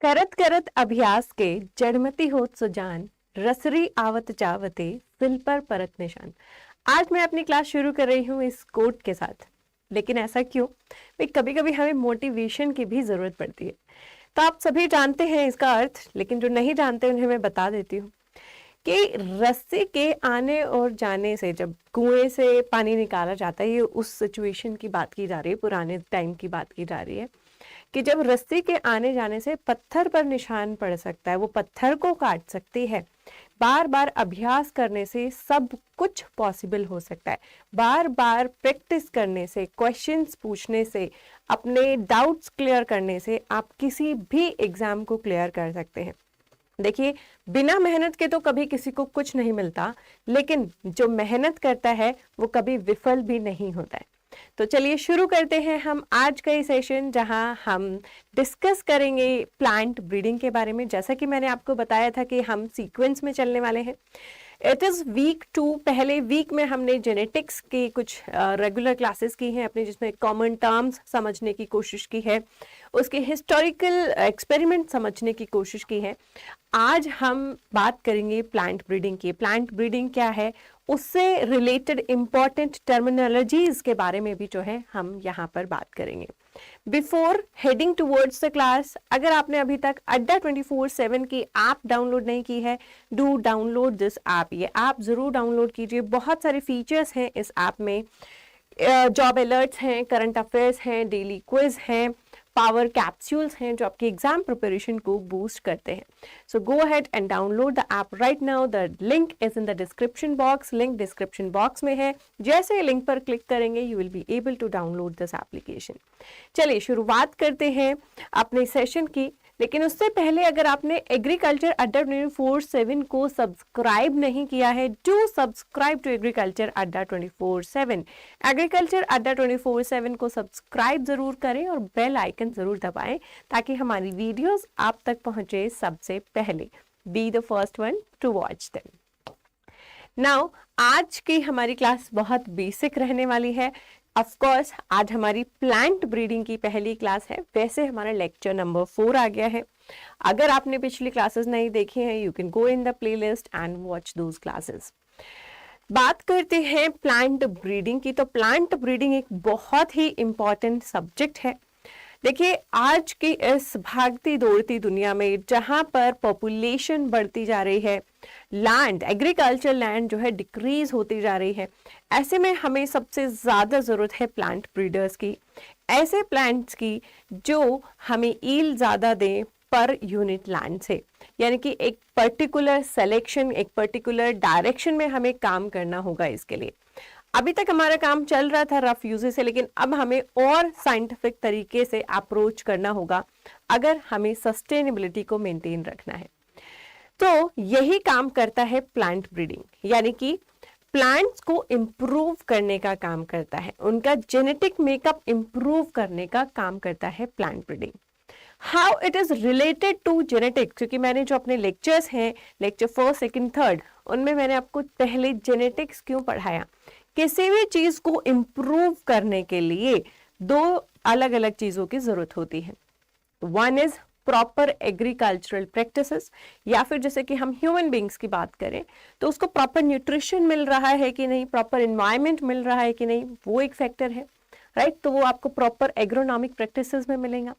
करत करत अभ्यास के जड़मती होत सुजान, रसरी आवत जावते सिल पर परत निशान। आज मैं अपनी क्लास शुरू कर रही हूँ इस कोट के साथ। लेकिन ऐसा क्यों? भाई कभी कभी हमें मोटिवेशन की भी जरूरत पड़ती है। तो आप सभी जानते हैं इसका अर्थ, लेकिन जो नहीं जानते उन्हें मैं बता देती हूँ कि रस्सी के आने और जाने से जब कुएं से पानी निकाला जाता है, ये उस सिचुएशन की बात की जा रही है, पुराने टाइम की बात की जा रही है कि जब रस्सी के आने जाने से पत्थर पर निशान पड़ सकता है, वो पत्थर को काट सकती है। बार बार अभ्यास करने से सब कुछ पॉसिबल हो सकता है। बार बार प्रैक्टिस करने से, क्वेश्चंस पूछने से, अपने डाउट्स क्लियर करने से आप किसी भी एग्जाम को क्लियर कर सकते हैं। देखिए, बिना मेहनत के तो कभी किसी को कुछ नहीं मिलता, लेकिन जो मेहनत करता है वो कभी विफल भी नहीं होता है। तो चलिए शुरू करते हैं हम आज का ये सेशन, जहां हम डिस्कस करेंगे प्लांट ब्रीडिंग के बारे में। जैसा कि मैंने आपको बताया था कि हम सीक्वेंस में चलने वाले हैं। It is week 2। पहले वीक में हमने जेनेटिक्स की कुछ रेगुलर क्लासेस की हैं अपने, जिसमें कॉमन टर्म्स समझने की कोशिश की है, उसके हिस्टोरिकल एक्सपेरिमेंट समझने की कोशिश की है। आज हम बात करेंगे प्लांट ब्रीडिंग की। प्लांट ब्रीडिंग क्या है, उससे रिलेटेड इंपॉर्टेंट टर्मिनोलॉजीज के बारे में भी जो है हम यहाँ पर बात करेंगे। Before heading towards the class, अगर आपने अभी तक अड्डा 24/7 की ऐप डाउनलोड नहीं की है, डू डाउनलोड दिस ऐप। ये ऐप जरूर डाउनलोड कीजिए। बहुत सारे फीचर्स हैं इस ऐप में। जॉब अलर्ट्स हैं, करंट अफेयर्स हैं, डेली क्विज हैं, पावर कैप्सूल्स हैं जो आपकी एग्जाम प्रिपरेशन को बूस्ट करते हैं। So go ahead and download the app right now. The link is in the description box. Link description box में है। जैसे लिंक पर क्लिक करेंगे you will be able to download this application. चलिए शुरुआत करते हैं अपने सेशन की। लेकिन उससे पहले, अगर आपने एग्रीकल्चर अड्डा 24/7 को सब्सक्राइब नहीं किया है, do subscribe to agriculture Adda 24/7। Agriculture Adda 24/7 को सब्सक्राइब जरूर करें और बेल आइकन जरूर दबाएं, ताकि हमारी वीडियोस आप तक पहुंचे सबसे पहले। Be the first one two watch them. Now, आज की हमारी क्लास बहुत बेसिक रहने वाली है। ऑफ कोर्स आज हमारी प्लांट ब्रीडिंग की पहली क्लास है। वैसे हमारा लेक्चर नंबर 4 आ गया है। अगर आपने पिछली क्लासेस नहीं देखी हैं, you can go in the playlist and watch those classes. बात करते हैं प्लांट ब्रीडिंग की। तो प्लांट ब्रीडिंग एक बहुत ही इंपॉर्टेंट सब्जेक्ट है। देखिए, आज की इस भागती दौड़ती दुनिया में जहां पर पॉपुलेशन बढ़ती जा रही है, लैंड, एग्रीकल्चर लैंड जो है डिक्रीज होती जा रही है, ऐसे में हमें सबसे ज्यादा जरूरत है प्लांट ब्रीडर्स की। ऐसे प्लांट्स की जो हमें ईल्ड ज्यादा दें पर यूनिट लैंड से। यानी कि एक पर्टिकुलर सेलेक्शन, एक पर्टिकुलर डायरेक्शन में हमें काम करना होगा इसके लिए। अभी तक हमारा काम चल रहा था रफ यूजेस से, लेकिन अब हमें और साइंटिफिक तरीके से अप्रोच करना होगा अगर हमें सस्टेनेबिलिटी को मेंटेन रखना है। तो यही काम करता है प्लांट ब्रीडिंग, यानी कि प्लांट्स को इम्प्रूव करने का काम करता है, उनका जेनेटिक मेकअप इम्प्रूव करने का काम करता है plant breeding. How it is related to genetics, क्योंकि मैंने जो अपने लेक्चर्स हैं, लेक्चर 1st, 2nd, 3rd, उनमें मैंने आपको पहले जेनेटिक्स क्यों पढ़ाया। किसी भी चीज को इम्प्रूव करने के लिए दो अलग अलग चीजों की जरूरत होती है। One is proper agricultural practices, या फिर जैसे कि हम ह्यूमन बींग्स की बात करें तो उसको प्रॉपर न्यूट्रिशन मिल रहा है कि नहीं, प्रॉपर एनवायरनमेंट मिल रहा है कि नहीं, वो एक फैक्टर है, राइट। तो वो आपको प्रॉपर एग्रोनॉमिक प्रैक्टिसेस में मिलेगा।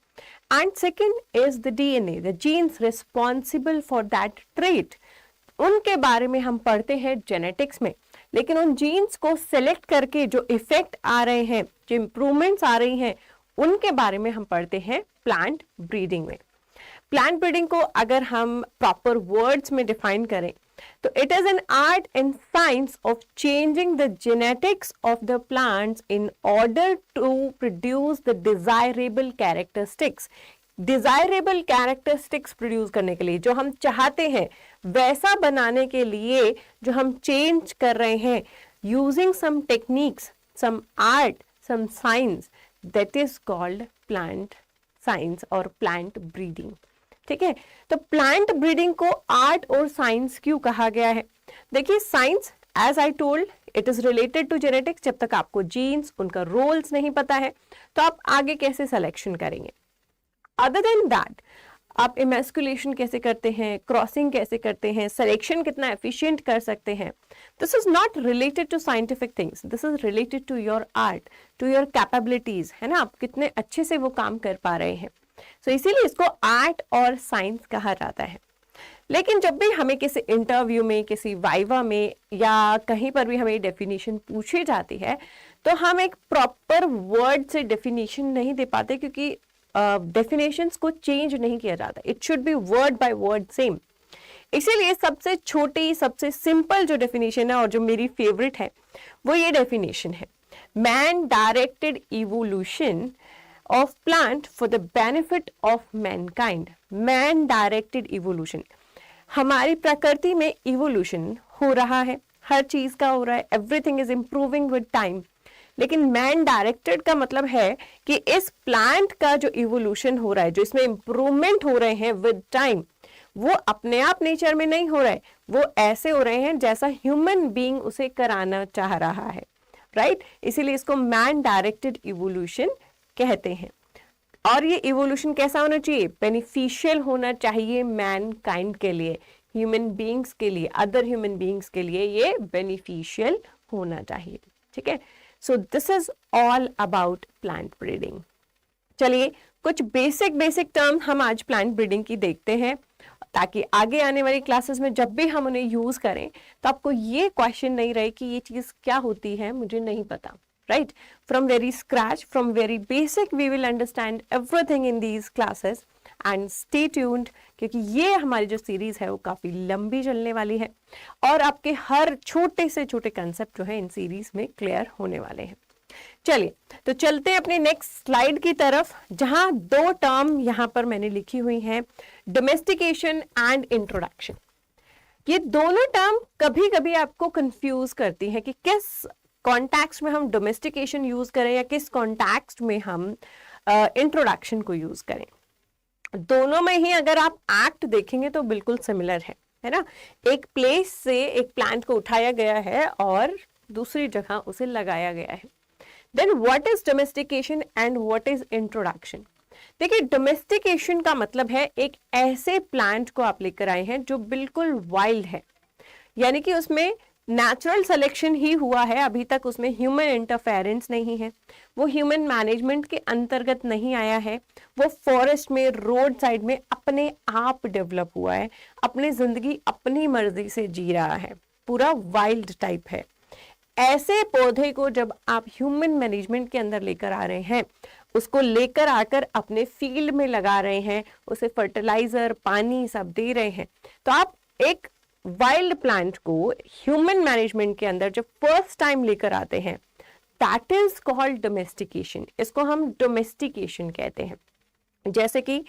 And second is the DNA, the genes responsible for that trait. उनके बारे में हम पढ़ते हैं जेनेटिक्स में, लेकिन उन जीन्स को सिलेक्ट करके जो इफेक्ट आ रहे हैं, जो इंप्रूवमेंट्स आ रही हैं, उनके बारे में हम पढ़ते हैं प्लांट ब्रीडिंग में। प्लांट ब्रीडिंग को अगर हम प्रॉपर वर्ड्स में डिफाइन करें तो it is an art and science of changing the genetics of the plants in order to produce the desirable characteristics. Desirable characteristics produce करने के लिए, जो हम चाहते हैं वैसा बनाने के लिए जो हम चेंज कर रहे हैं, using some techniques, some art, some science, that is called plant science और प्लांट ब्रीडिंग। ठीक है, तो प्लांट ब्रीडिंग को आर्ट और साइंस क्यों कहा गया है? देखिए, science as I told it is related to genetics. जब तक आपको जीन्स, उनका रोल्स नहीं पता है तो आप आगे कैसे सिलेक्शन करेंगे? अदर देन दैट, आप इमेस्कुलेशन कैसे करते हैं, क्रॉसिंग कैसे करते हैं, सिलेक्शन कितना एफिशिएंट कर सकते हैं, this is not related to scientific things, this is related to your art, to your capabilities, है ना, आप कितने अच्छे से वो काम कर पा रहे हैं। सो इसीलिए इसको आर्ट और साइंस कहा जाता है। लेकिन जब भी हमें किसी इंटरव्यू में, किसी वाइवा में या कहीं पर भी हमें डेफिनेशन पूछी जाती है तो हम एक प्रॉपर वर्ड से डेफिनेशन नहीं दे पाते, क्योंकि डेफिनेशंस को चेंज नहीं किया जाता, it should be word by word same. इसीलिए सबसे छोटी, सबसे सिंपल जो डेफिनेशन है और जो मेरी फेवरेट है वो ये डेफिनेशन है, man directed evolution of plant for the benefit of Mankind. Man directed evolution, हमारी प्रकृति में इवोल्यूशन हो रहा है, हर चीज का हो रहा है, everything is improving with time, लेकिन मैन डायरेक्टेड का मतलब है कि इस प्लांट का जो इवोल्यूशन हो रहा है, जो इसमें इंप्रूवमेंट हो रहे हैं विद टाइम, वो अपने आप नेचर में नहीं हो रहा है, वो ऐसे हो रहे हैं जैसा ह्यूमन बीइंग उसे कराना चाह रहा है, राइट? इसीलिए इसको मैन डायरेक्टेड इवोल्यूशन कहते हैं। और ये इवोल्यूशन कैसा होना चाहिए? बेनिफिशियल होना चाहिए मैन काइंड के लिए, ह्यूमन बीइंग्स के लिए, अदर ह्यूमन बीइंग्स के लिए ये बेनिफिशियल होना चाहिए, ठीक है? So this is all about plant breeding. चलिए कुछ बेसिक टर्म हम आज प्लांट ब्रीडिंग की देखते हैं, ताकि आगे आने वाली क्लासेस में जब भी हम उन्हें यूज करें तो आपको ये क्वेश्चन नहीं रहे कि ये चीज क्या होती है, मुझे नहीं पता, right? From very scratch, from very basic, we will understand everything in these classes and stay tuned, क्योंकि ये हमारी जो सीरीज है वो काफी लंबी चलने वाली है और आपके हर छोटे से छोटे कंसेप्ट जो है इन सीरीज में क्लियर होने वाले हैं। चलिए तो चलते हैं अपने नेक्स्ट स्लाइड की तरफ, जहां दो टर्म यहां पर मैंने लिखी हुई हैं, डोमेस्टिकेशन एंड इंट्रोडक्शन। ये दोनों टर्म कभी कभी आपको कंफ्यूज करती हैं कि किस कॉन्टेक्स्ट में हम डोमेस्टिकेशन यूज करें या किस कॉन्टेक्स्ट में हम इंट्रोडक्शन को यूज करें। दोनों में ही अगर आप एक्ट देखेंगे तो बिल्कुल सिमिलर है ना? एक प्लेस से एक प्लांट को उठाया गया है और दूसरी जगह उसे लगाया गया है। Then what is domestication and what is introduction? देखिए, डोमेस्टिकेशन का मतलब है एक ऐसे प्लांट को आप लेकर आए हैं जो बिल्कुल वाइल्ड है, यानी कि उसमें नेचुरल सिलेक्शन ही हुआ है, अभी तक उसमें ह्यूमन इंटरफेरेंस नहीं है, वो ह्यूमन मैनेजमेंट के अंतर्गत नहीं आया है, वो फॉरेस्ट में, रोड साइड में अपने आप डेवलप हुआ है, अपनी जिंदगी अपनी मर्जी से जी रहा है, पूरा वाइल्ड टाइप है। ऐसे पौधे को जब आप ह्यूमन मैनेजमेंट के अंदर लेकर आ रहे हैं, उसको लेकर आकर अपने फील्ड में लगा रहे हैं, उसे फर्टिलाइजर, पानी सब दे रहे हैं, तो आप एक वाइल्ड प्लांट को ह्यूमन मैनेजमेंट के अंदर जब फर्स्ट टाइम लेकर आते हैं, दैट इज कॉल्ड डोमेस्टिकेशन। इसको हम डोमेस्टिकेशन कहते हैं। जैसे कि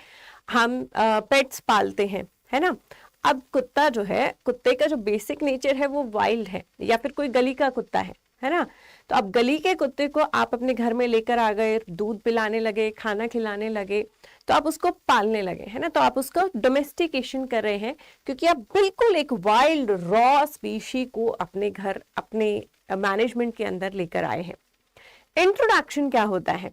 हम पेट्स पालते हैं, है ना? अब कुत्ता जो है, कुत्ते का जो बेसिक नेचर है वो वाइल्ड है, या फिर कोई गली का कुत्ता है ना? तो अब गली के कुत्ते को आप अपने घर में लेकर आ गए, दूध पिलाने लगे, खाना खिलाने लगे, तो आप उसको पालने लगे, है ना? तो आप उसको डोमेस्टिकेशन कर रहे हैं, क्योंकि आप बिल्कुल एक वाइल्ड रॉ स्पीशी को अपने घर, अपने मैनेजमेंट के अंदर लेकर आए हैं। इंट्रोडक्शन क्या होता है?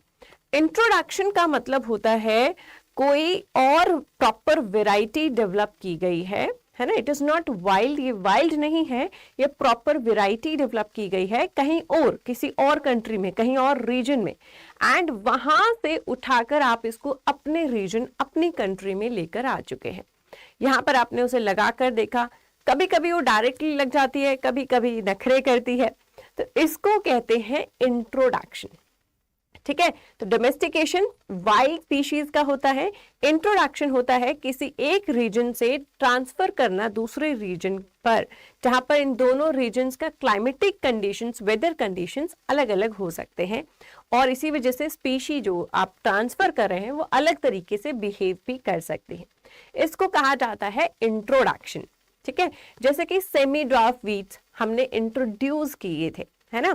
इंट्रोडक्शन का मतलब होता है कोई और प्रॉपर वैरायटी डेवलप की गई है ना? इट इज नॉट वाइल्ड, ये वाइल्ड नहीं है, ये प्रॉपर वैरायटी डेवलप की गई है कहीं और, किसी और कंट्री में, कहीं और रीजन में, एंड वहां से उठाकर आप इसको अपने रीजन, अपनी कंट्री में लेकर आ चुके हैं। यहाँ पर आपने उसे लगा कर देखा, कभी कभी वो डायरेक्टली लग जाती है, कभी कभी नखरे करती है, तो इसको कहते हैं इंट्रोडक्शन, ठीक है? तो डोमेस्टिकेशन वाइल्ड स्पीशीज का होता है, इंट्रोडक्शन होता है किसी एक रीजन से ट्रांसफर करना दूसरे रीजन पर, जहां पर इन दोनों रीजन्स का क्लाइमेटिक कंडीशंस, वेदर कंडीशंस अलग अलग हो सकते हैं, और इसी वजह से स्पीशी जो आप ट्रांसफर कर रहे हैं वो अलग तरीके से बिहेव भी कर सकती है। इसको कहा जाता है इंट्रोडक्शन, ठीक है? जैसे कि सेमी ड्वार्फ वीट्स हमने इंट्रोड्यूस किए थे, है ना?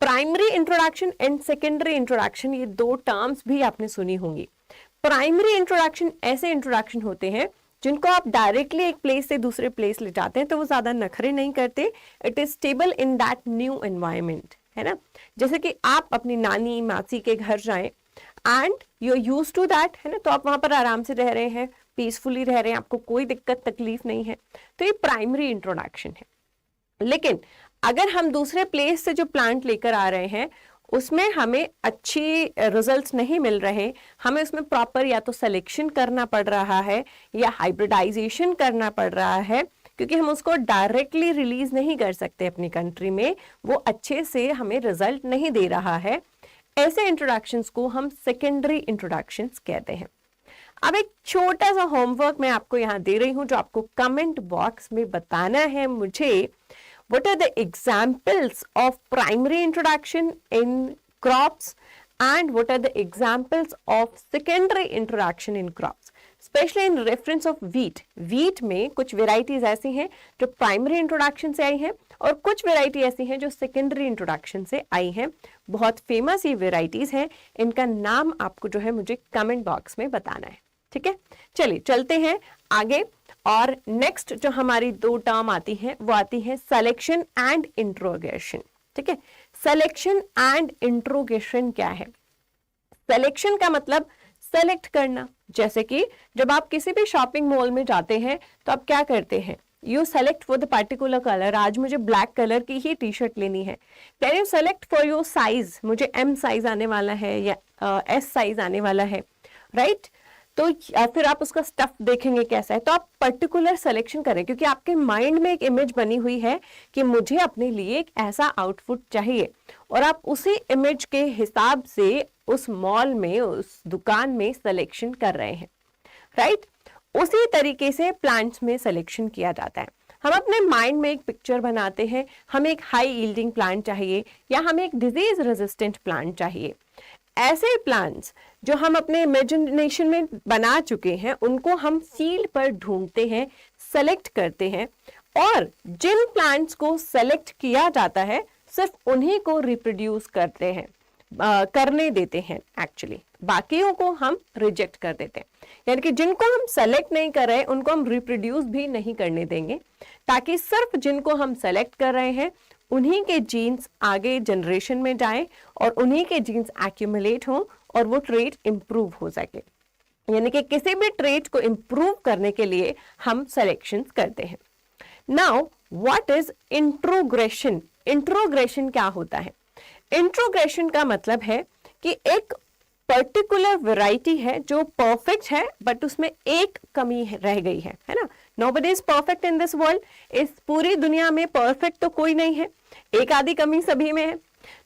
Primary introduction and secondary introduction, ये दो टर्म्स भी आपने सुनी होंगी। प्राइमरी इंट्रोडक्शन ऐसे इंट्रोडक्शन होते हैं जिनको आप डायरेक्टली एक प्लेस से दूसरे प्लेस ले जाते हैं, तो वो ज्यादा नखरे नहीं करते, it is stable in that new environment, है ना? जैसे कि आप अपनी नानी मासी के घर जाएं and you are used to that, है ना? तो आप वहां पर आराम से रह रहे हैं, पीसफुली रह रहे हैं, आपको कोई दिक्कत तकलीफ नहीं है, तो ये प्राइमरी इंट्रोडक्शन है। लेकिन अगर हम दूसरे प्लेस से जो प्लांट लेकर आ रहे हैं उसमें हमें अच्छी रिजल्ट्स नहीं मिल रहे, हमें उसमें प्रॉपर या तो सिलेक्शन करना पड़ रहा है या हाइब्रिडाइजेशन करना पड़ रहा है, क्योंकि हम उसको डायरेक्टली रिलीज नहीं कर सकते अपनी कंट्री में, वो अच्छे से हमें रिजल्ट नहीं दे रहा है, ऐसे इंट्रोडक्शंस को हम सेकेंडरी इंट्रोडक्शंस कहते हैं। अब एक छोटा सा होमवर्क मैं आपको यहाँ दे रही हूँ जो आपको कमेंट बॉक्स में बताना है मुझे, what are the examples of primary introduction in crops and what are the examples of secondary introduction in crops, especially in reference of wheat. wheat में कुछ varieties ऐसी हैं जो primary introduction से आई हैं और कुछ variety ऐसी हैं जो secondary introduction से आई हैं। बहुत famous ये varieties हैं, इनका नाम आपको जो है मुझे comment box में बताना है, ठीक है। चलिए चलते हैं आगे, और नेक्स्ट जो हमारी दो टर्म आती है वो आती है सिलेक्शन एंड इंट्रोगेशन, ठीक है। सिलेक्शन एंड इंट्रोगेशन क्या है? सिलेक्शन का मतलब सेलेक्ट करना, जैसे कि जब आप किसी भी शॉपिंग मॉल में जाते हैं तो आप क्या करते हैं, you select for the particular colour, आज मुझे ब्लैक कलर की ही टी शर्ट लेनी है, can you select for your size, मुझे एम साइज आने वाला है या एस साइज आने वाला है, राइट। तो फिर आप उसका स्टफ देखेंगे कैसा है, तो आप पर्टिकुलर सिलेक्शन करें, क्योंकि आपके माइंड में एक इमेज बनी हुई है कि मुझे अपने लिए एक ऐसा आउटफिट चाहिए, और आप उसी इमेज के हिसाब से उस मॉल में, उस दुकान में सिलेक्शन कर रहे हैं, राइट। उसी तरीके से प्लांट्स में सिलेक्शन किया जाता है। हम अपने माइंड में एक पिक्चर बनाते हैं, हमें एक हाई यील्डिंग प्लांट चाहिए या हमें एक डिजीज रेजिस्टेंट प्लांट चाहिए। ऐसे प्लांट्स जो हम अपने इमेजिनेशन में बना चुके हैं उनको हम फील्ड पर ढूंढते हैं, सेलेक्ट करते हैं, और जिन प्लांट्स को सेलेक्ट किया जाता है सिर्फ उन्हीं को रिप्रोड्यूस करते हैं, करने देते हैं एक्चुअली, बाकियों को हम रिजेक्ट कर देते हैं। यानी कि जिनको हम सेलेक्ट नहीं कर रहे उनको हम रिप्रोड्यूस भी नहीं करने देंगे, ताकि सिर्फ जिनको हम सेलेक्ट कर रहे हैं उन्हीं के जीन्स आगे जनरेशन में जाएं और उन्हीं के जीन्स एक्यूमुलेट हों और वो ट्रेट इंप्रूव हो सके। यानी कि किसी भी ट्रेट को इंप्रूव करने के लिए हम सिलेक्शन करते हैं। Now what is integration? Integration क्या होता है? इंट्रोग्रेशन का मतलब है कि एक पर्टिकुलर वैरायटी है जो परफेक्ट है बट उसमें एक कमी रह गई है ना। Nobody is perfect in this world, इस पूरी दुनिया में परफेक्ट तो कोई नहीं है, एक आधी कमी सभी में है।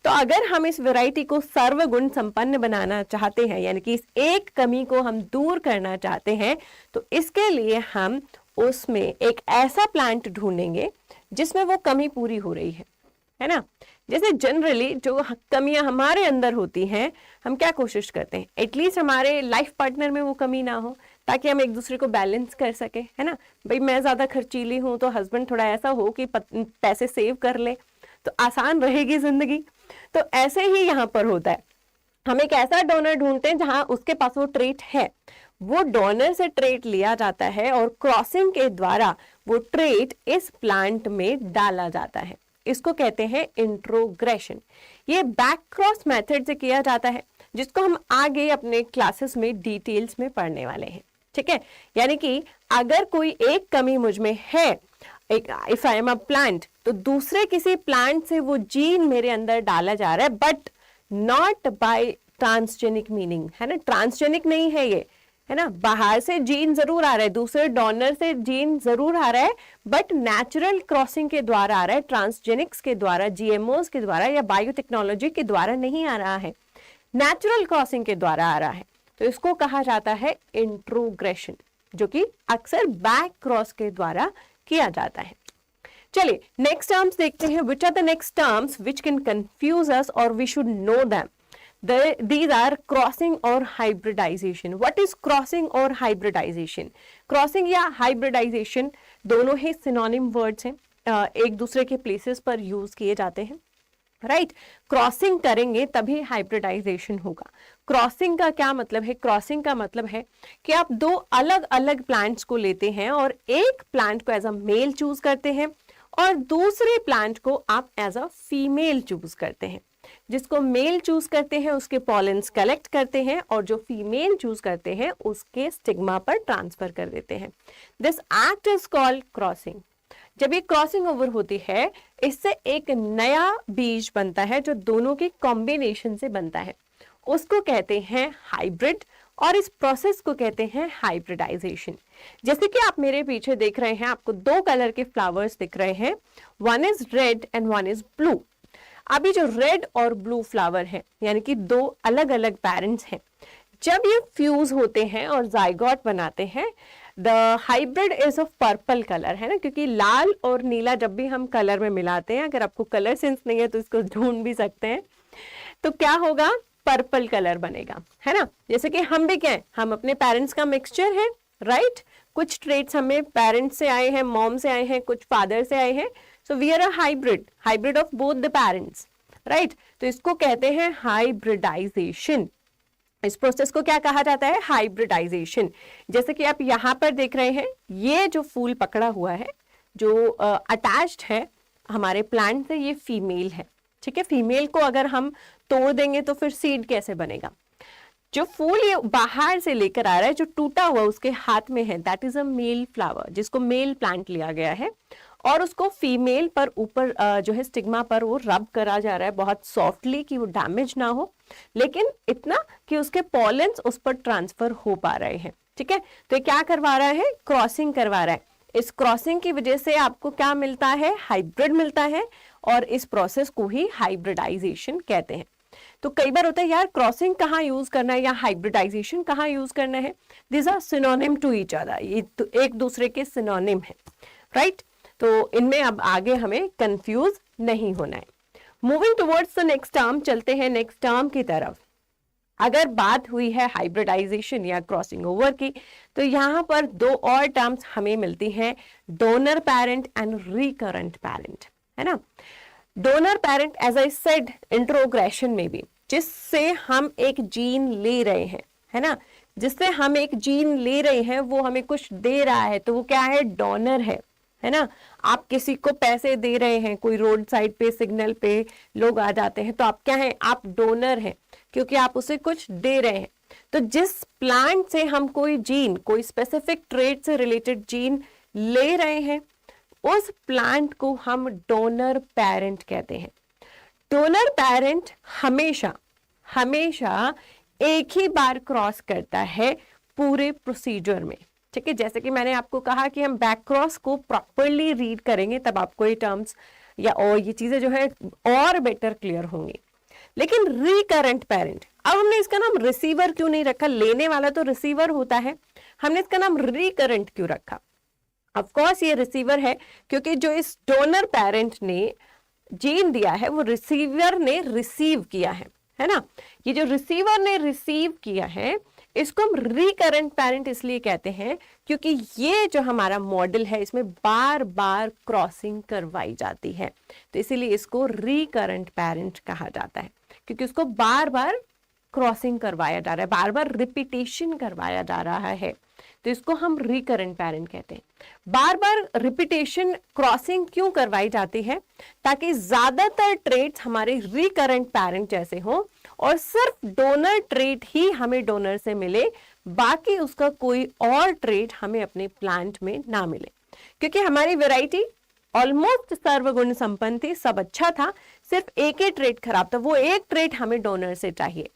तो अगर हम इस वैरायटी को सर्वगुण संपन्न बनाना चाहते हैं, यानी कि इस एक कमी को हम दूर करना चाहते हैं, तो इसके लिए हम उसमें एक ऐसा प्लांट ढूंढेंगे जिसमें वो कमी पूरी हो रही है ना। जैसे जनरली जो कमियां हमारे अंदर होती हैं, हम क्या कोशिश करते हैं, एटलीस्ट हमारे लाइफ पार्टनर में वो कमी ना हो, ताकि हम एक दूसरे को बैलेंस कर सके, है ना। भाई मैं ज्यादा खर्चीली हूं तो हस्बैंड थोड़ा ऐसा हो कि पैसे सेव कर ले, तो आसान रहेगी जिंदगी। तो ऐसे ही यहाँ पर होता है, हम एक ऐसा डोनर ढूंढते हैं जहां उसके पास वो ट्रेट है, वो डोनर से ट्रेट लिया जाता है और क्रॉसिंग के द्वारा वो ट्रेट इस प्लांट में डाला जाता है। इसको कहते हैं इंट्रोग्रेशन। ये बैक क्रॉस मेथड से किया जाता है, जिसको हम आगे अपने क्लासेस में डिटेल्स में पढ़ने वाले हैं, ठीक है। यानी कि अगर कोई एक कमी मुझ में है, if I am a plant, तो दूसरे किसी प्लांट से वो जीन मेरे अंदर डाला जा रहा है, but not by transgenic meaning, है ना। ट्रांसजेनिक नहीं है ये, है ना। बाहर से जीन जरूर आ रहा है, दूसरे डोनर से जीन जरूर आ रहा है, बट नेचुरल क्रॉसिंग के द्वारा आ रहा है, ट्रांसजेनिक्स के द्वारा, जीएमओस के द्वारा या बायोटेक्नोलॉजी के द्वारा नहीं आ रहा है, नेचुरल क्रॉसिंग के द्वारा आ रहा है। तो इसको कहा जाता है इंट्रोग्रेशन, जो कि अक्सर बैक क्रॉस के द्वारा किया जाता है। चलिए नेक्स्ट टर्म्स देखते हैं। Which are the next terms which can confuse us और we should know them? These are crossing or hybridization. What is crossing or hybridization? Crossing या hybridization दोनों ही synonym words हैं, एक दूसरे के places पर use किए जाते हैं, राइट। क्रॉसिंग करेंगे तभी हाइब्रिडाइजेशन होगा। क्रॉसिंग का क्या मतलब है? क्रॉसिंग का मतलब है कि आप दो अलग अलग प्लांट्स को लेते हैं और एक प्लांट को एज अ मेल चूज करते हैं और दूसरे प्लांट को आप एज अ फीमेल चूज करते हैं। जिसको मेल चूज करते हैं उसके पॉलेंस कलेक्ट करते हैं और जो फीमेल चूज करते हैं उसके स्टिग्मा पर ट्रांसफर कर देते हैं। This act is called crossing. जब ये क्रॉसिंग ओवर होती है इससे एक नया बीज बनता है जो दोनों के कॉम्बिनेशन से बनता है, उसको कहते हैं हाइब्रिड और इस प्रोसेस को कहते हैं हाइब्रिडाइजेशन। जैसे कि आप मेरे पीछे देख रहे हैं, आपको दो कलर के फ्लावर्स दिख रहे हैं, one is red and one is blue. अभी जो रेड और ब्लू फ्लावर है यानी कि दो अलग अलग पेरेंट्स हैं, जब ये फ्यूज होते हैं और जाइगोट बनाते हैं, the hybrid is of purple colour, है ना, क्योंकि लाल और नीला जब भी हम कलर में मिलाते हैं, अगर आपको कलर सेंस नहीं है तो इसको ढूंढ भी सकते हैं, तो क्या होगा, पर्पल कलर बनेगा, है ना। जैसे कि हम भी क्या है, हम अपने पेरेंट्स का मिक्सचर है, राइट। कुछ ट्रेट्स हमें पेरेंट्स से आए हैं, मॉम से आए हैं, कुछ फादर से आए हैं, so we are a hybrid of both the parents, right. तो इसको कहते हैं हाइब्रिडाइजेशन। इस प्रोसेस को क्या कहा जाता है, हाइब्रिडाइजेशन। जैसे कि आप यहाँ पर देख रहे हैं, ये जो फूल पकड़ा हुआ है, जो अटैच्ड है हमारे प्लांट से, ये फीमेल है, ठीक है। फीमेल को अगर हम तोड़ देंगे तो फिर सीड कैसे बनेगा। जो फूल ये बाहर से लेकर आ रहा है, जो टूटा हुआ उसके हाथ में है, that is a male flower, जिसको मेल प्लांट लिया गया है और उसको फीमेल पर ऊपर जो है स्टिग्मा पर वो रब करा जा रहा है बहुत सॉफ्टली कि वो डैमेज ना हो, लेकिन इतना कि उसके पॉलेंस उस पर ट्रांसफर हो पा रहे हैं, ठीक है। तो ये क्या करवा रहा है, क्रॉसिंग करवा रहा है। इस क्रॉसिंग की वजह से आपको क्या मिलता है, हाइब्रिड मिलता है और इस प्रोसेस को ही हाइब्रिडाइजेशन कहते हैं। तो कई बार होता है यार, क्रॉसिंग कहाँ यूज करना है या हाइब्रिडाइजेशन कहाँ यूज करना है, this are synonym to each other, ये तो एक दूसरे के सिनोनिम है, राइट। तो इनमें अब आगे हमें कंफ्यूज नहीं होना है। Moving towards the next term, चलते हैं नेक्स्ट टर्म की तरफ। अगर बात हुई है हाइब्रिडाइजेशन या क्रॉसिंग ओवर की, तो यहाँ पर दो और टर्म्स हमें मिलती हैं, donor parent and recurrent parent, है ना। Donor parent, as I said introgression में भी, जिससे हम एक जीन ले रहे हैं, है ना, जिससे हम एक जीन ले रहे हैं वो हमें कुछ दे रहा है, तो वो क्या है, डोनर है ना। आप किसी को पैसे दे रहे हैं, कोई रोड साइड पे सिग्नल पे लोग आ जाते हैं, तो आप क्या हैं, आप डोनर हैं, क्योंकि आप उसे कुछ दे रहे हैं। तो जिस प्लांट से हम कोई जीन, कोई स्पेसिफिक ट्रेट से रिलेटेड जीन ले रहे हैं, उस प्लांट को हम डोनर पेरेंट कहते हैं। डोनर पेरेंट हमेशा हमेशा एक ही बार क्रॉस करता है पूरे प्रोसीजर में, ठीक है। जैसे कि मैंने आपको कहा कि हम बैक क्रॉस को प्रॉपरली रीड करेंगे तब आपको ये टर्म्स या और ये चीजें जो है और बेटर क्लियर होंगी। लेकिन रिकरेंट पेरेंट, अब हमने इसका नाम रिसीवर क्यों नहीं रखा, लेने वाला तो रिसीवर होता है, हमने इसका नाम रिकरेंट क्यों रखा। ऑफ कोर्स ये रिसीवर है क्योंकि जो इस डोनर पेरेंट ने जीन दिया है वो रिसीवर ने रिसीव किया है ना। ये जो रिसीवर ने रिसीव किया है इसको हम रिकरेंट पेरेंट इसलिए कहते हैं क्योंकि ये जो हमारा मॉडल है इसमें बार बार क्रॉसिंग करवाई जाती है, तो इसीलिए इसको रिकरेंट पेरेंट कहा जाता है, क्योंकि उसको बार बार क्रॉसिंग करवाया जा रहा है, बार बार रिपीटेशन करवाया जा रहा है, तो इसको हम रिकरेंट पेरेंट कहते हैं। बार बार रिपीटेशन क्रॉसिंग क्यों करवाई जाती है, ताकि ज्यादातर ट्रेट्स हमारे रिकरेंट पेरेंट जैसे हों और सिर्फ डोनर ट्रेट ही हमें डोनर से मिले, बाकी उसका कोई और ट्रेट हमें अपने प्लांट में ना मिले। क्योंकि हमारी वैरायटी ऑलमोस्ट सर्वगुण संपन्न थी, सब अच्छा था, सिर्फ एक ही ट्रेट खराब था, वो एक ट्रेट हमें डोनर से चाहिए,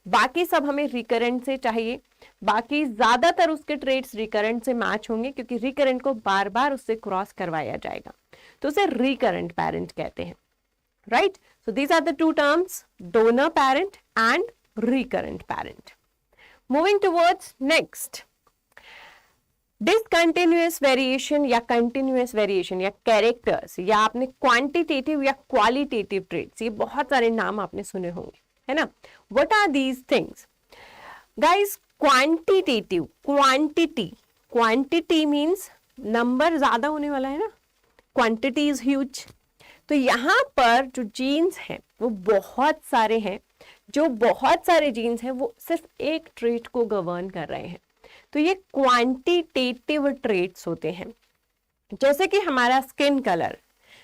बाकी सब हमें रिकरेंट से चाहिए। बाकी ज्यादातर उसके ट्रेड्स रिकरेंट से मैच होंगे क्योंकि रिकरेंट को बार बार उससे क्रॉस करवाया जाएगा, तो उसे रिकरेंट पेरेंट कहते हैं, right. So these are the two terms, donor parent and recurrent parent. Moving towards next, discontinuous variation या कंटिन्यूअस वेरिएशन या कैरेक्टर्स, या आपने क्वांटिटेटिव या क्वालिटेटिव ट्रेड्स, ये बहुत सारे नाम आपने सुने होंगे, है ना। What are these things guys? Quantitative, quantity means number ज्यादा होने वाला है ना, क्वांटिटी इज ह्यूज। तो यहाँ पर जो जीन्स हैं वो बहुत सारे हैं, जो बहुत सारे जीन्स हैं वो सिर्फ एक ट्रेट को गवर्न कर रहे हैं, तो ये क्वांटिटेटिव ट्रेट्स होते हैं। जैसे कि हमारा स्किन कलर,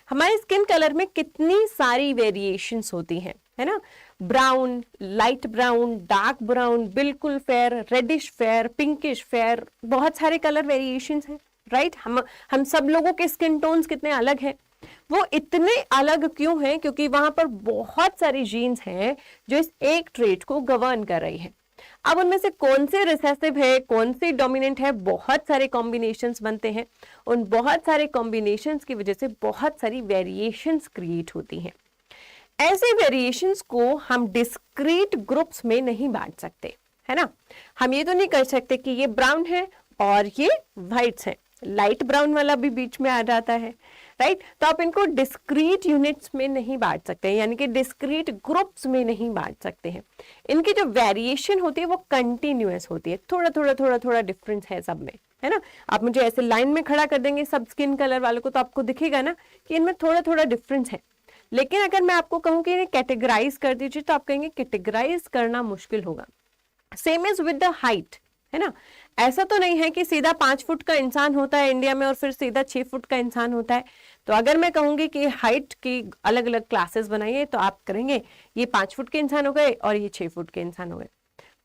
हमारे स्किन कलर में कितनी सारी वेरिएशंस होती हैं, है ना, brown, light brown, dark brown, बिल्कुल fair, reddish fair, pinkish fair, बहुत सारे कलर वेरिएशंस हैं, राइट। हम सब लोगों के स्किन टोन्स कितने अलग हैं। वो इतने अलग क्यों हैं? क्योंकि वहां पर बहुत सारी जीन्स हैं जो इस एक ट्रेट को गवर्न कर रही है। अब उनमें से कौन से रिसेसिव है, कौन सी डोमिनेंट है, बहुत सारे कॉम्बिनेशंस बनते हैं। उन बहुत सारे कॉम्बिनेशंस की वजह से बहुत सारी वेरिएशंस क्रिएट होती हैं। ऐसे वेरिएशंस को हम डिस्क्रीट ग्रुप्स में नहीं बांट सकते, है ना। हम ये तो नहीं कर सकते कि ये ब्राउन है और ये व्हाइट्स है, लाइट ब्राउन वाला भी बीच में आ जाता है, राइट। तो आप इनको डिस्क्रीट यूनिट्स में नहीं बांट सकते, यानी कि डिस्क्रीट ग्रुप्स में नहीं बांट सकते हैं। इनकी जो वेरिएशन होती है वो कंटिन्यूअस होती है, थोड़ा थोड़ा थोड़ा थोड़ा डिफरेंस है सब में, है ना। आप मुझे ऐसे लाइन में खड़ा कर देंगे सब स्किन कलर वालों को तो आपको दिखेगा ना कि इनमें थोड़ा थोड़ा डिफरेंस है। लेकिन अगर मैं आपको कहूँ कि इन्हें कैटेगराइज कर दीजिए तो आप कहेंगे कैटेगराइज करना मुश्किल होगा। Same is with the height, है ना। ऐसा तो नहीं है कि सीधा 5 फुट का इंसान होता है इंडिया में और फिर सीधा 6 फुट का इंसान होता है। तो अगर मैं कहूंगी कि हाइट की अलग अलग क्लासेस बनाइए तो आप करेंगे ये 5 फुट के इंसान हो गए और ये 6 फुट के इंसान हो गए।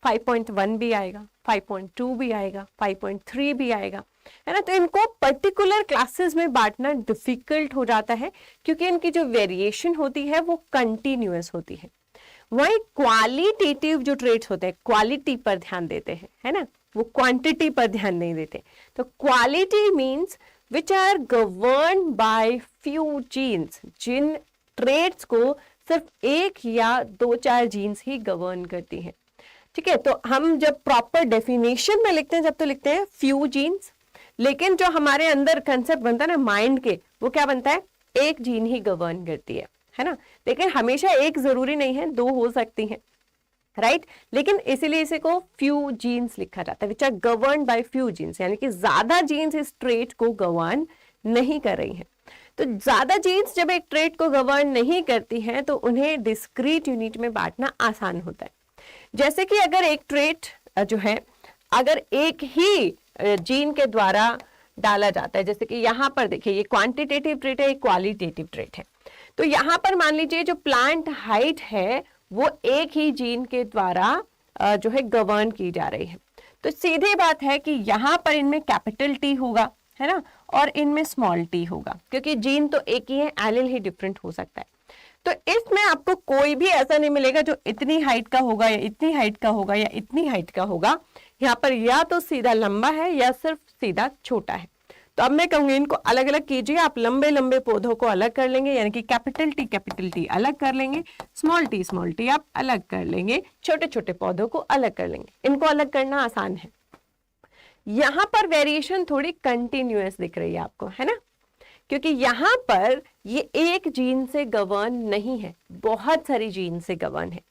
5.1 भी आएगा, 5.2 भी आएगा, 5.3 भी आएगा, है ना। तो इनको पर्टिकुलर क्लासेस में बांटना डिफिकल्ट हो जाता है क्योंकि इनकी जो वेरिएशन होती है वो कंटिन्यूअस होती है। वही क्वालिटेटिव जो ट्रेट्स होते हैं क्वालिटी पर ध्यान देते हैं, है ना, वो क्वांटिटी पर ध्यान नहीं देते। तो quality means which are govern by few genes, जिन ट्रेट्स को सिर्फ एक या 2-4 जीन्स ही गवर्न करती हैं, ठीक है। तो हम जब प्रॉपर डेफिनेशन में लिखते हैं जब तो लिखते हैं फ्यू जीन्स, लेकिन जो हमारे अंदर कंसेप्ट बनता है ना माइंड के, वो क्या बनता है, एक जीन ही गवर्न करती है ना। लेकिन हमेशा एक जरूरी नहीं है, 2 हो सकती हैं, राइट। लेकिन इसीलिए इसे को फ्यू जीन्स लिखा जाता है, which are govern by few genes, यानी कि ज्यादा जीन्स इस ट्रेट को गवर्न नहीं कर रही हैं। तो ज्यादा जीन्स जब एक ट्रेट को गवर्न नहीं करती हैं तो उन्हें डिस्क्रीट यूनिट में बांटना आसान होता है। जैसे कि अगर एक ट्रेट जो है अगर एक ही जीन के द्वारा डाला जाता है, जैसे कि यहाँ पर देखिए ये क्वांटिटेटिव ट्रेट है, ये क्वालिटेटिव ट्रेट है। तो यहाँ पर मान लीजिए जो प्लांट हाइट है वो एक ही जीन के द्वारा जो है गवर्न की जा रही है। तो सीधी बात है कि यहाँ पर इनमें कैपिटल टी होगा, है ना, और इनमें स्मॉल टी होगा, क्योंकि जीन तो एक ही है, एलिल ही डिफरेंट हो सकता है। तो इसमें आपको कोई भी ऐसा नहीं मिलेगा जो इतनी हाइट का होगा या इतनी हाइट का होगा या इतनी हाइट का होगा। यहाँ पर या तो सीधा लंबा है या सिर्फ सीधा छोटा है। तो अब मैं कहूंगी इनको अलग अलग कीजिए। आप लंबे लंबे पौधों को अलग कर लेंगे, यानी कि कैपिटल टी अलग कर लेंगे, स्मॉल टी आप अलग कर लेंगे, छोटे छोटे पौधों को अलग कर लेंगे। इनको अलग करना आसान है। यहाँ पर वेरिएशन थोड़ी कंटिन्यूअस दिख रही है आपको, है ना, क्योंकि यहाँ पर ये एक जीन से गवर्न नहीं है, बहुत सारी जीन से गवर्न है।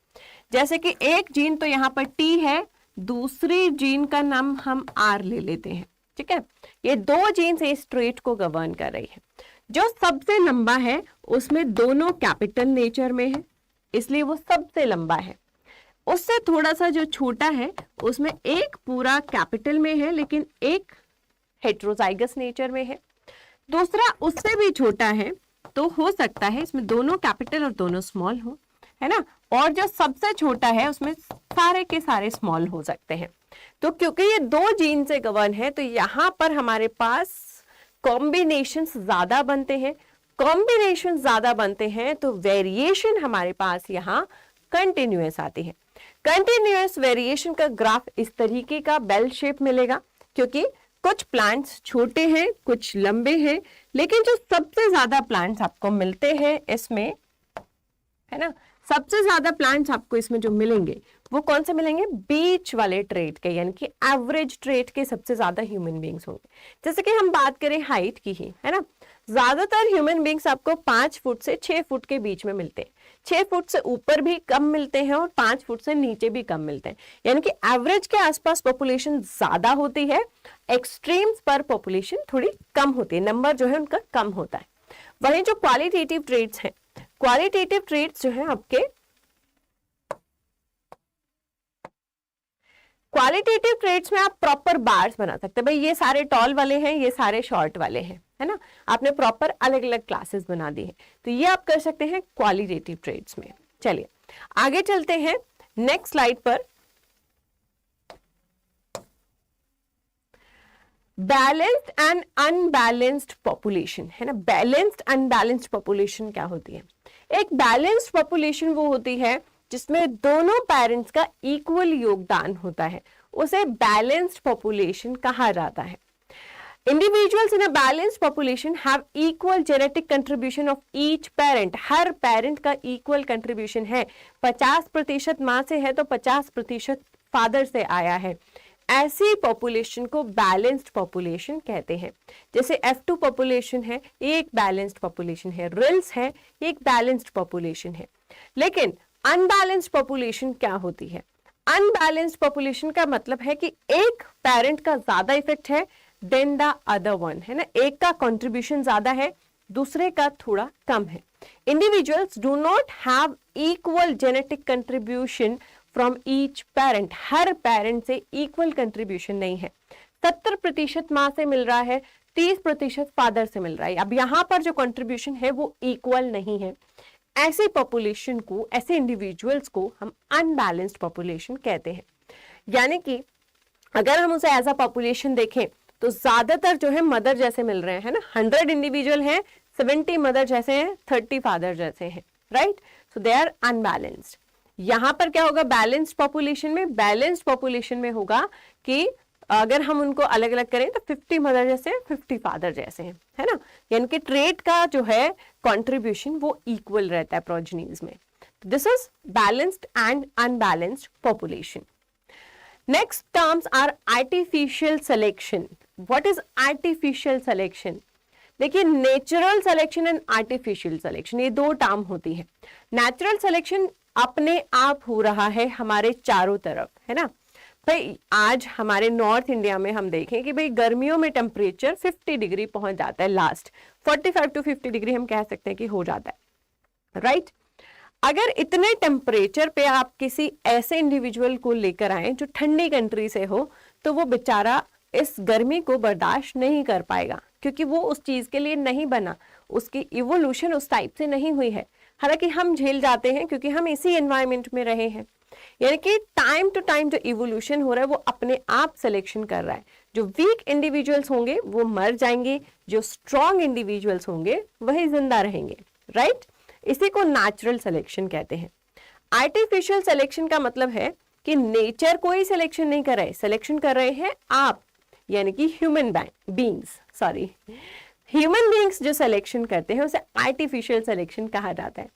जैसे कि एक जीन तो यहाँ पर टी है, दूसरी जीन का नाम हम आर ले लेते हैं, ठीक है। ये 2 जीन से इस ट्रेट को गवर्न कर रही है। जो सबसे लंबा है उसमें दोनों कैपिटल नेचर में है, इसलिए वो सबसे लंबा है। उससे थोड़ा सा जो छोटा है उसमें एक पूरा कैपिटल में है लेकिन एक हेट्रोजाइगस नेचर में है। दूसरा उससे भी छोटा है, तो हो सकता है इसमें दोनों कैपिटल और दोनों स्मॉल हो, है ना। और जो सबसे छोटा है उसमें सारे के सारे स्मॉल हो सकते हैं। तो क्योंकि ये 2 जीन से गवर्न है तो यहाँ पर हमारे पास कॉम्बिनेशंस ज्यादा बनते हैं। कॉम्बिनेशन ज्यादा बनते हैं तो वेरिएशन हमारे पास यहाँ कंटिन्यूअस आती है। कंटिन्यूअस वेरिएशन का ग्राफ इस तरीके का बेल शेप मिलेगा, क्योंकि कुछ प्लांट्स छोटे हैं, कुछ लंबे हैं, लेकिन जो सबसे ज्यादा प्लांट्स आपको मिलते हैं इसमें, है ना, सबसे ज्यादा प्लांट्स आपको इसमें जो मिलेंगे वो कौन से मिलेंगे, बीच वाले ट्रेट के, यानी कि एवरेज ट्रेट के सबसे ज्यादा ह्यूमन बींग्स होंगे। जैसे कि हम बात करें हाइट की ही, है ना, ज्यादातर ह्यूमन बींग्स आपको 5 फुट से 6 फुट के बीच में मिलते हैं। 6 फुट से ऊपर भी कम मिलते हैं और 5 फुट से नीचे भी कम मिलते हैं, यानी कि एवरेज के आसपास पॉपुलेशन ज्यादा होती है, एक्सट्रीम्स पर पॉपुलेशन थोड़ी कम होती है, नंबर जो है उनका कम होता है। वहीं जो क्वालिटेटिव ट्रेट्स हैं, क्वालिटेटिव ट्रेट्स जो है आपके, क्वालिटेटिव ट्रेट्स में आप प्रॉपर बार्स बना सकते हैं। भाई ये सारे टॉल वाले हैं, ये सारे शॉर्ट वाले हैं, है ना, आपने प्रॉपर अलग अलग क्लासेस बना दी है, तो ये आप कर सकते हैं क्वालिटेटिव ट्रेट्स में। चलिए आगे चलते हैं नेक्स्ट स्लाइड पर। बैलेंस्ड एंड अनबैलेंस्ड पॉपुलेशन है ना। बैलेंस्ड अनबैलेंस्ड पॉपुलेशन क्या होती है? एक बैलेंस्ड पॉपुलेशन वो होती है जिसमें दोनों पेरेंट्स का इक्वल योगदान होता है, उसे बैलेंस्ड पॉपुलेशन कहा जाता है। Individuals in a balanced population have equal genetic contribution of each parent. Her parent का इक्वल कंट्रीब्यूशन है। 50% माँ से है तो 50% फादर से आया है। ऐसी पॉपुलेशन को बैलेंस्ड पॉपुलेशन कहते हैं। जैसे F2 पॉपुलेशन है, एक बैलेंस्ड पॉपुलेशन है। रिल्स है, एक बैलेंस्ड पॉपुलेशन है। लेकिन अनबैलेंस्ड पॉपुलेशन क्या होती है? अनबैलेंस्ड पॉपुलेशन का मतलब है कि एक पेरेंट का ज्यादा इफेक्ट है देन द अदर वन, है ना। एक का कंट्रीब्यूशन ज्यादा है, दूसरे का थोड़ा कम है। Individuals do not have equal genetic contribution from each parent. Her parent से इक्वल कंट्रीब्यूशन नहीं है। 70% माँ से मिल रहा है, 30% फादर से मिल रहा है। अब यहाँ पर जो कंट्रीब्यूशन है वो इक्वल नहीं है। ऐसी पॉपुलेशन को, ऐसे इंडिविजुअल्स को हम अनबैलेंस्ड पॉपुलेशन कहते हैं। यानी कि अगर हम उसे एज अ पॉपुलेशन देखें तो ज्यादातर जो है मदर जैसे मिल रहे हैं, है ना। 100 इंडिविजुअल हैं, 70 मदर जैसे हैं, 30 फादर जैसे हैं, right. So they are unbalanced. यहां पर क्या होगा बैलेंस्ड पॉपुलेशन में? बैलेंस्ड पॉपुलेशन में होगा कि अगर हम उनको अलग अलग करें तो 50 मदर जैसे, 50 फादर जैसे हैं, है ना। यानी कि ट्रेट का जो है कंट्रीब्यूशन वो इक्वल रहता है प्रोजेनीज में। This is balanced and unbalanced population. Next terms are artificial selection. What is artificial selection? देखिए, natural selection and artificial selection, ये दो टर्म होती है। नेचुरल सिलेक्शन अपने आप हो रहा है हमारे चारों तरफ, है ना। भाई आज हमारे नॉर्थ इंडिया में हम देखें कि भाई गर्मियों में टेम्परेचर 50 डिग्री पहुंच जाता है, लास्ट 45 टू 50 डिग्री हम कह सकते हैं कि हो जाता है, राइट। अगर इतने टेम्परेचर पे आप किसी ऐसे इंडिविजुअल को लेकर आए जो ठंडी कंट्री से हो, तो वो बेचारा इस गर्मी को बर्दाश्त नहीं कर पाएगा, क्योंकि वो उस चीज के लिए नहीं बना, उसकी इवोल्यूशन उस टाइप से नहीं हुई है। हालांकि हम झेल जाते हैं क्योंकि हम इसी एनवायरनमेंट में रहे हैं। यानी कि टाइम टू टाइम जो इवोल्यूशन हो रहा है वो अपने आप सिलेक्शन कर रहा है। जो वीक इंडिविजुअल्स होंगे वो मर जाएंगे, जो स्ट्रॉन्ग इंडिविजुअल्स होंगे वही जिंदा रहेंगे, राइट। इसी को नेचुरल सिलेक्शन कहते हैं। आर्टिफिशियल सिलेक्शन का मतलब है कि नेचर कोई सिलेक्शन नहीं कर रहे, सिलेक्शन कर रहे हैं आप, यानी कि ह्यूमन बीइंग्स जो सिलेक्शन करते हैं उसे आर्टिफिशियल सिलेक्शन कहा जाता है।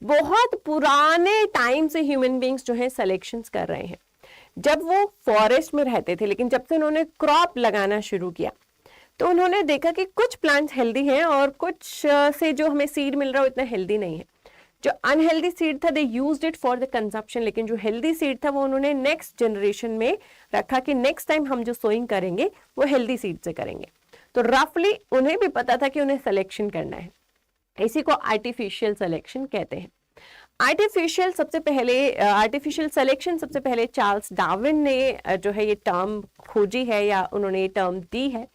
बहुत पुराने टाइम से ह्यूमन बीइंग्स जो है सिलेक्शंस कर रहे हैं। जब वो फॉरेस्ट में रहते थे, लेकिन जब से उन्होंने क्रॉप लगाना शुरू किया तो उन्होंने देखा कि कुछ प्लांट्स हेल्दी हैं और कुछ से जो हमें सीड मिल रहा है उतना हेल्दी नहीं है। जो अनहेल्दी सीड था they used it for the consumption, लेकिन जो हेल्दी सीड था वो उन्होंने नेक्स्ट जनरेशन में रखा कि नेक्स्ट टाइम हम जो सोइंग करेंगे वो हेल्दी सीड से करेंगे। तो रफली उन्हें भी पता था कि उन्हें सिलेक्शन करना है। इसी को आर्टिफिशियल सिलेक्शन कहते हैं। आर्टिफिशियल सिलेक्शन सबसे पहले चार्ल्स डार्विन ने जो है ये टर्म खोजी है, या उन्होंने ये टर्म दी है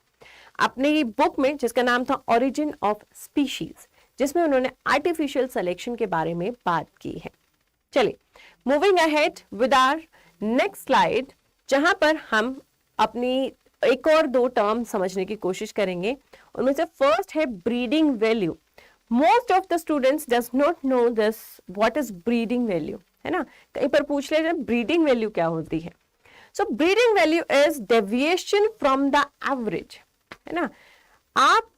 अपनी बुक में जिसका नाम था ओरिजिन ऑफ स्पीशीज, जिसमें उन्होंने आर्टिफिशियल सिलेक्शन के बारे में बात की है। चलिए moving ahead with our next slide, जहां पर हम अपनी एक और दो टर्म समझने की कोशिश करेंगे। उनमें से फर्स्ट है breeding value. Most of the students does not know this, what is breeding value, है ना। कहीं पर पूछ ले ब्रीडिंग वैल्यू क्या होती है। So breeding value is deviation from the average, है ना। आप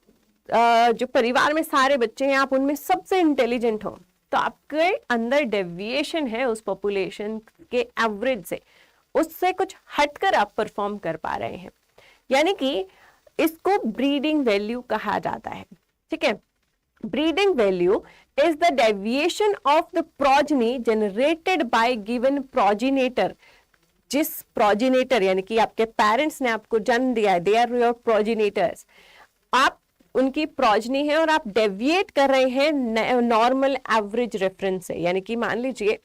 जो परिवार में सारे बच्चे हैं, आप उनमें सबसे इंटेलिजेंट हो, तो आपके अंदर डेविएशन है उस पॉपुलेशन के एवरेज से, उससे कुछ हटकर आप परफॉर्म कर पा रहे हैं, यानी कि इसको ब्रीडिंग वैल्यू कहा जाता है, ठीक है। Breeding value is the deviation of the progeny generated by given progenitor. जिस प्रोजेनेटर यानी कि आपके पेरेंट्स ने आपको जन्म दिया है, दे आर योर प्रोजेनेटर्स, आप उनकी प्रोजेनी है और आप डेविएट कर रहे हैं नॉर्मल एवरेज रेफरेंस से। यानी कि मान लीजिए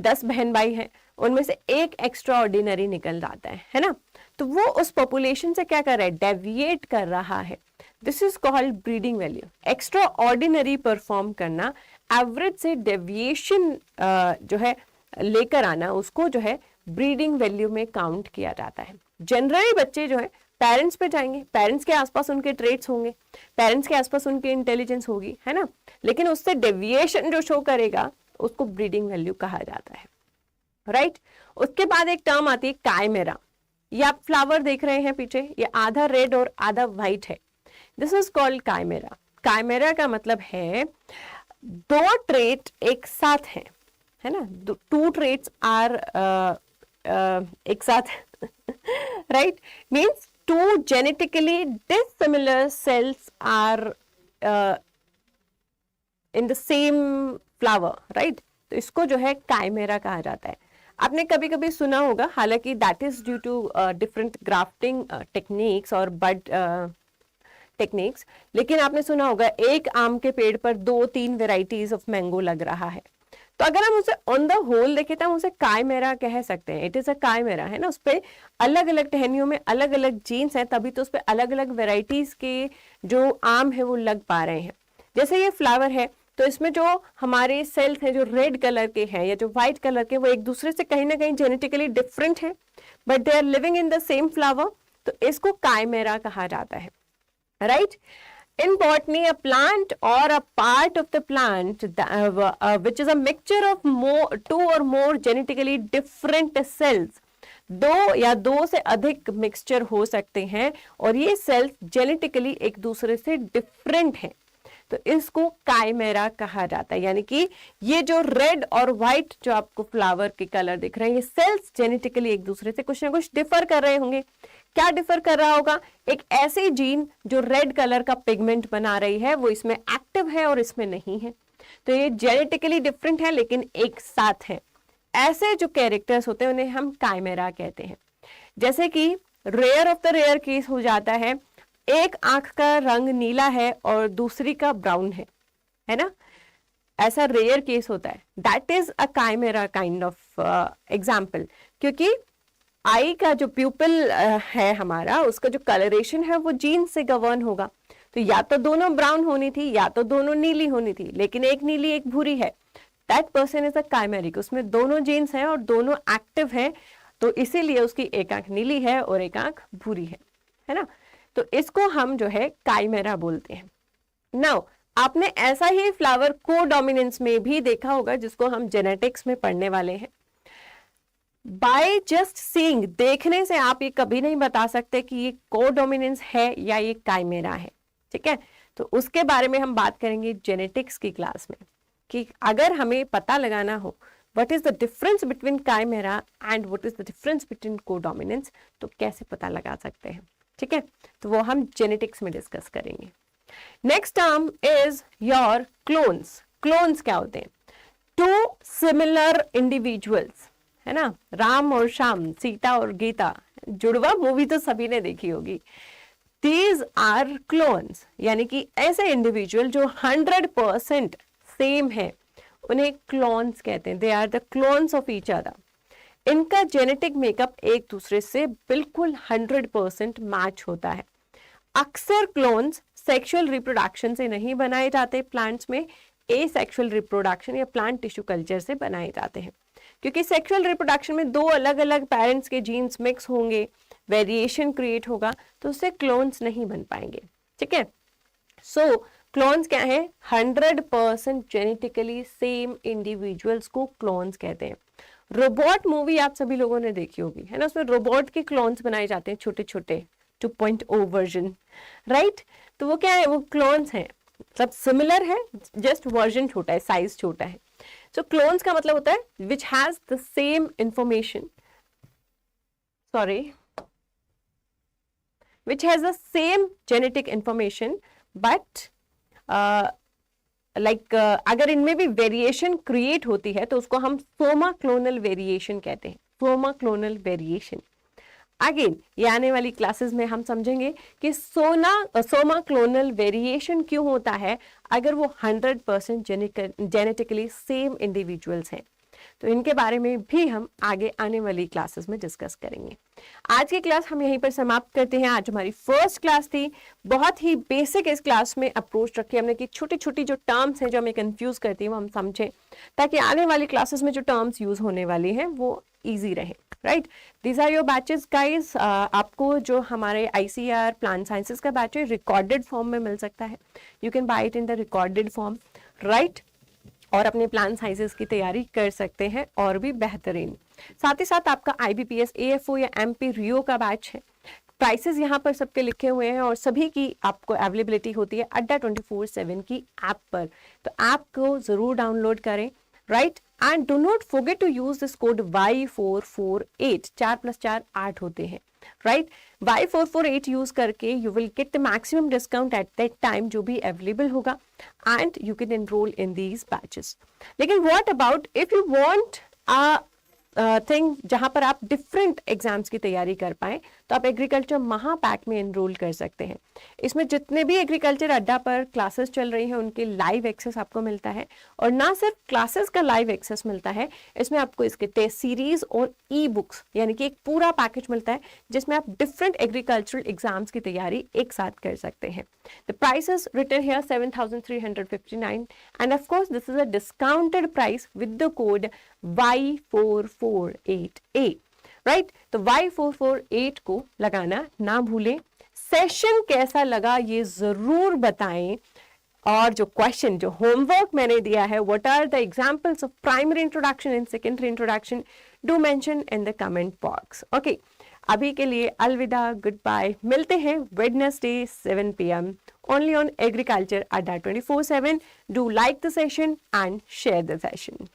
10 बहन भाई हैं, उनमें से एक एक्स्ट्रा ऑर्डिनरी निकल जाता है ना। तो वो उस पॉपुलेशन से क्या कर रहा है, डेविएट कर रहा है। This is called breeding value. Extra ordinary perform करना, एवरेज से डेविएशन जो है लेकर आना, उसको जो है ब्रीडिंग वैल्यू में काउंट किया जाता है। जनरली बच्चे जो है पेरेंट्स पे जाएंगे, पेरेंट्स के आसपास उनके ट्रेट्स होंगे, पेरेंट्स के आसपास उनकी इंटेलिजेंस होगी, है ना, लेकिन उससे डेविएशन जो शो करेगा उसको ब्रीडिंग वैल्यू कहा जाता है, राइट। उसके बाद एक टर्म आती है काइमेरा। ये आप फ्लावर देख रहे हैं पीछे, ये आधा रेड और आधा व्हाइट है, this is called chimera. Chimera का मतलब है दो ट्रेट एक साथ हैं, है ना, टू ट्रेट्स आर एक साथ right, means two genetically dissimilar cells are in the same flower, right. तो इसको जो है काइमेरा कहा जाता है। आपने कभी कभी सुना होगा, हालांकि that is due to different grafting techniques और बड टेक्निक्स, लेकिन आपने सुना होगा एक आम के पेड़ पर 2-3 वेराइटीज ऑफ मैंगो लग रहा है। तो अगर हम उसे ऑन द होल देखें तो हम उसे काइमेरा कह सकते हैं, इट इज अ काइमेरा, है ना। उस पे अलग अलग टहनियों में अलग अलग जीन्स हैं, तभी तो उस पे अलग अलग वेराइटीज के जो आम है वो लग पा रहे हैं। जैसे ये फ्लावर है, तो इसमें जो हमारे सेल्स हैं जो रेड कलर के हैं या जो व्हाइट कलर के, वो एक दूसरे से कहीं ना कहीं जेनेटिकली डिफरेंट है, but they are living in the same flower, तो इसको काइमेरा कहा जाता है, right. In botany, a plant or a part of the plant which is a mixture of two or more genetically different cells, दो या दो से अधिक मिक्सचर हो सकते हैं और ये सेल्स जेनेटिकली एक दूसरे से डिफरेंट हैं, तो इसको काइमेरा कहा जाता है। यानी कि ये जो रेड और व्हाइट जो आपको फ्लावर के कलर दिख रहे हैं, ये सेल्स जेनेटिकली एक दूसरे से कुछ ना कुछ डिफर कर रहे होंगे। क्या डिफर कर रहा होगा? एक ऐसी जीन जो रेड कलर का पिगमेंट बना रही है वो इसमें एक्टिव है और इसमें नहीं है, तो ये जेनेटिकली डिफरेंट है लेकिन एक साथ है। ऐसे जो कैरेक्टर्स होते हैं उन्हें हम काइमेरा कहते हैं। जैसे कि rare of the rare case हो जाता है, एक आंख का रंग नीला है और दूसरी का ब्राउन है ना, ऐसा रेयर केस होता है, that is a chimera kind of example. क्योंकि आई का जो प्यूपिल है हमारा, उसका जो कलरेशन है वो जीन से गवर्न होगा, तो या तो दोनों ब्राउन होनी थी या तो दोनों नीली होनी थी, लेकिन एक नीली एक भूरी है, that person is a chimeric. उसमें दोनों जीन्स हैं और दोनों एक्टिव हैं, तो इसीलिए उसकी एक आंख नीली है और एक आंख भूरी है ना। तो इसको हम जो है काइमेरा बोलते हैं। नाउ आपने ऐसा ही फ्लावर को डोमिनेंस में भी देखा होगा, जिसको हम जेनेटिक्स में पढ़ने वाले हैं। बाय जस्ट सीइंग, देखने से आप ये कभी नहीं बता सकते कि ये को डोमिनेंस है या ये काइमेरा है, ठीक है। तो उसके बारे में हम बात करेंगे जेनेटिक्स की क्लास में, कि अगर हमें पता लगाना हो what is the difference between chimera and what is the difference between को डोमिनेंस, तो कैसे पता लगा सकते हैं, ठीक है। तो वो हम जेनेटिक्स में डिस्कस करेंगे। Next term is your clones. Clones क्या होते हैं? टू सिमिलर इंडिविजुअल्स, है ना, राम और श्याम, सीता और गीता, जुड़वा मूवी तो सभी ने देखी होगी। दीज आर क्लोन्स, यानी कि ऐसे इंडिविजुअल जो 100% सेम है, उन्हें क्लोन्स कहते हैं। They are the clones of each other. इनका जेनेटिक मेकअप एक दूसरे से बिल्कुल 100% मैच होता है। अक्सर क्लोन्स सेक्सुअल रिप्रोडक्शन से नहीं बनाए जाते प्लांट्स में, एसेक्सुअल रिप्रोडक्शन या प्लांट टिश्यू कल्चर से बनाए जाते हैं, क्योंकि सेक्सुअल रिप्रोडक्शन में दो अलग अलग पेरेंट्स के जीन्स मिक्स होंगे, वेरिएशन क्रिएट होगा, तो उससे क्लोन्स नहीं बन पाएंगे, ठीक है। सो क्लोन्स क्या है? 100% जेनेटिकली सेम इंडिविजुअल्स को क्लोन्स कहते हैं। रोबोट मूवी आप सभी लोगों ने देखी होगी, है ना, उसमें रोबोट के क्लोन्स बनाए जाते हैं, छोटे छोटे 2.0 वर्जन, राइट। तो वो क्या है? वो क्लोन्स हैं, सब सिमिलर है, जस्ट वर्जन छोटा है, साइज छोटा है। सो क्लोन्स का मतलब होता है which has the same information, sorry, which has the same genetic information, but अगर इनमें भी वेरिएशन क्रिएट होती है तो उसको हम सोमा क्लोनल वेरिएशन कहते हैं। सोमा क्लोनल वेरिएशन, अगेन ये आने वाली क्लासेस में हम समझेंगे कि सोमा क्लोनल वेरिएशन क्यों होता है अगर वो 100% जेनेटिकली सेम इंडिविजुअल्स हैं। तो इनके बारे में भी हम आगे आने वाली क्लासेस में डिस्कस करेंगे। आज की क्लास हम यहीं पर समाप्त करते हैं। आज हमारी फर्स्ट क्लास थी, बहुत ही बेसिक इस क्लास में अप्रोच रखी हमने कि छोटी छोटी जो टर्म्स हैं जो हमें कंफ्यूज करती हैं वो हम समझें, ताकि आने वाली क्लासेस में जो टर्म्स यूज होने वाली हैं वो ईजी रहे। Right, these are your batches guys. आपको जो हमारे ICAR प्लांट साइंसेस का बैच है रिकॉर्डेड फॉर्म में मिल सकता है। You can buy it in the recorded form, right, और अपने प्लांट साइंसेस की तैयारी कर सकते हैं और भी बेहतरीन। साथ ही साथ आपका IBPS AFO या MP RIO का बैच है। प्राइसेस यहाँ पर सबके लिखे हुए हैं और सभी की आपको अवेलेबिलिटी होती है अड्डा 24/7 की ऐप पर, तो ऐप को जरूर डाउनलोड करें। Right, and do not forget to use this code Y448, 4+4 8 होते हैं। राइट, Y448 यूज करके you will get the maximum discount at that time जो भी अवेलेबल होगा, and you can enrol in these batches. लेकिन what about if you want a thing जहां पर आप डिफरेंट एग्जाम्स की तैयारी कर पाएं, तो आप एग्रीकल्चर महापैक में एनरोल कर सकते हैं। इसमें जितने भी एग्रीकल्चर अड्डा पर क्लासेस चल रही हैं उनके लाइव एक्सेस आपको मिलता है, और ना सिर्फ क्लासेस का लाइव एक्सेस मिलता है, इसमें आपको इसके टेस्ट सीरीज और ई बुक्स यानी कि एक पूरा पैकेज मिलता है जिसमें आप डिफरेंट एग्रीकल्चरल एग्जाम्स की तैयारी एक साथ कर सकते हैं। The price is written here 7,359 and of course this is a discounted price with the code Y448A। Right, तो Y448 को लगाना ना भूलें। सेशन कैसा लगा ये जरूर बताएं, और जो क्वेश्चन जो होमवर्क मैंने दिया है, what are the examples of primary introduction and secondary introduction, do mention in the comment box. Okay, अभी के लिए अलविदा, गुड बाय। मिलते हैं Wednesday 7 PM only on agriculture Adda 24/7। Do like the session and share the session.